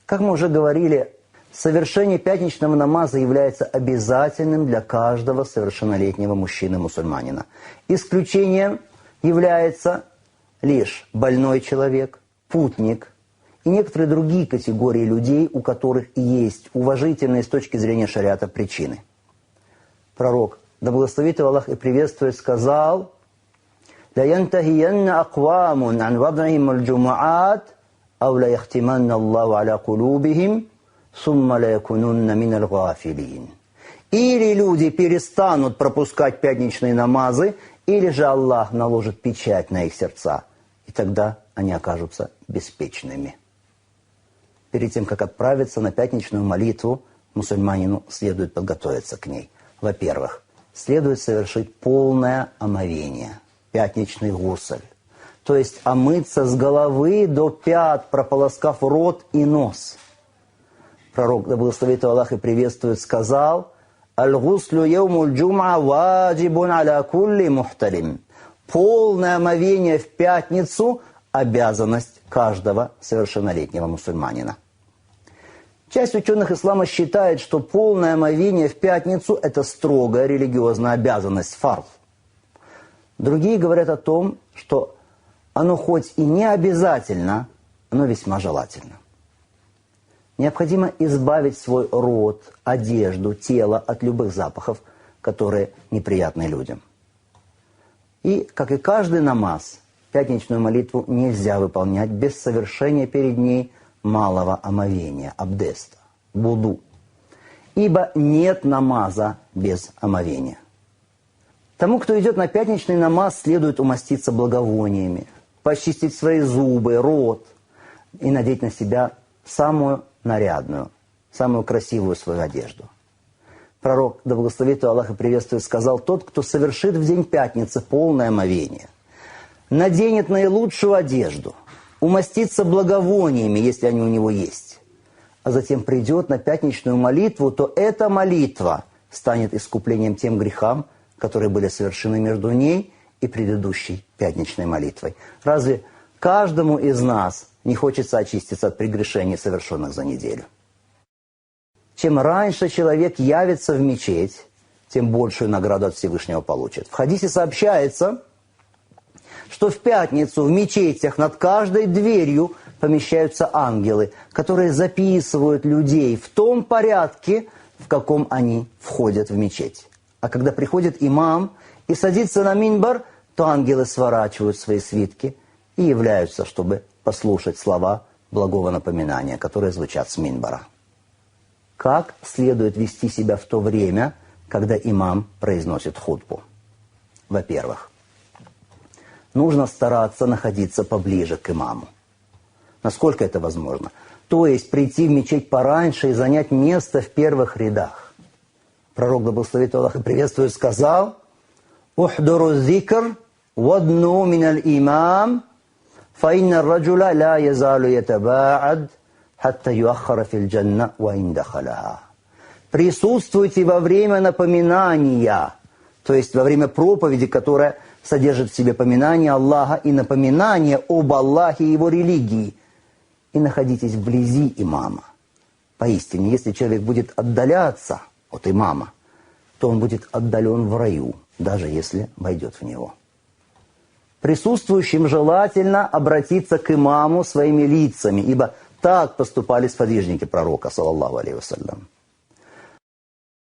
Как мы уже говорили, совершение пятничного намаза является обязательным для каждого совершеннолетнего мужчины-мусульманина. Исключением является лишь больной человек, путник и некоторые другие категории людей, у которых есть уважительные с точки зрения шариата причины. Пророк, да благословит его Аллах и приветствует, сказал: «Ла янтахиянна аквамун ан вад'ихим аль-джумаат, ау ла яхтиманна Аллаху аля кулубихим, сумма ла якунунна мин аль-гафилин». Или люди перестанут пропускать пятничные намазы, или же Аллах наложит печать на их сердца, и тогда они окажутся беспечными. Перед тем, как отправиться на пятничную молитву, мусульманину следует подготовиться к ней. Во-первых, следует совершить полное омовение, пятничный гусль. То есть омыться с головы до пят, прополоскав рот и нос. Пророк, да благословит его Аллах и приветствует, сказал: «Аль-гуслю яумуль джум'a ваджибун аля кулли мухталим». Полное омовение в пятницу – обязанность каждого совершеннолетнего мусульманина. Часть ученых ислама считает, что полное омовение в пятницу – это строгая религиозная обязанность, фард. Другие говорят о том, что оно хоть и не обязательно, но весьма желательно. Необходимо избавить свой рот, одежду, тело от любых запахов, которые неприятны людям. И, как и каждый намаз, пятничную молитву нельзя выполнять без совершения перед ней малого омовения, абдеста, вуду. Ибо нет намаза без омовения. Тому, кто идет на пятничный намаз, следует умаститься благовониями, почистить свои зубы, рот и надеть на себя самую нарядную, самую красивую свою одежду. Пророк, да благословит его Аллах и приветствует, сказал: тот, кто совершит в день пятницы полное омовение, наденет наилучшую одежду, умастится благовониями, если они у него есть, а затем придет на пятничную молитву, то эта молитва станет искуплением тем грехам, которые были совершены между ней и предыдущей пятничной молитвой. Разве каждому из нас не хочется очиститься от прегрешений, совершенных за неделю? Чем раньше человек явится в мечеть, тем большую награду от Всевышнего получит. В хадисе сообщается, что в пятницу в мечетях над каждой дверью помещаются ангелы, которые записывают людей в том порядке, в каком они входят в мечеть. А когда приходит имам и садится на минбар, то ангелы сворачивают свои свитки и являются, чтобы послушать слова благого напоминания, которые звучат с минбара. Как следует вести себя в то время, когда имам произносит хутбу? Во-первых, нужно стараться находиться поближе к имаму. Насколько это возможно? То есть прийти в мечеть пораньше и занять место в первых рядах. Пророк, да благословит Аллах и приветствует, сказал: «Ухдуру зикр вадну миналь имам, фа инна раджуля ла язалу ятаба'ад, хатта юаххара фил джанна ва индахаляха». Присутствуйте во время напоминания, то есть во время проповеди, которая содержит в себе поминание Аллаха и напоминание об Аллахе и его религии. И находитесь вблизи имама. Поистине, если человек будет отдаляться от имама, то он будет отдален в раю, даже если войдет в него. Присутствующим желательно обратиться к имаму своими лицами, ибо так поступали сподвижники пророка, саллаллаху алейхи вассалям.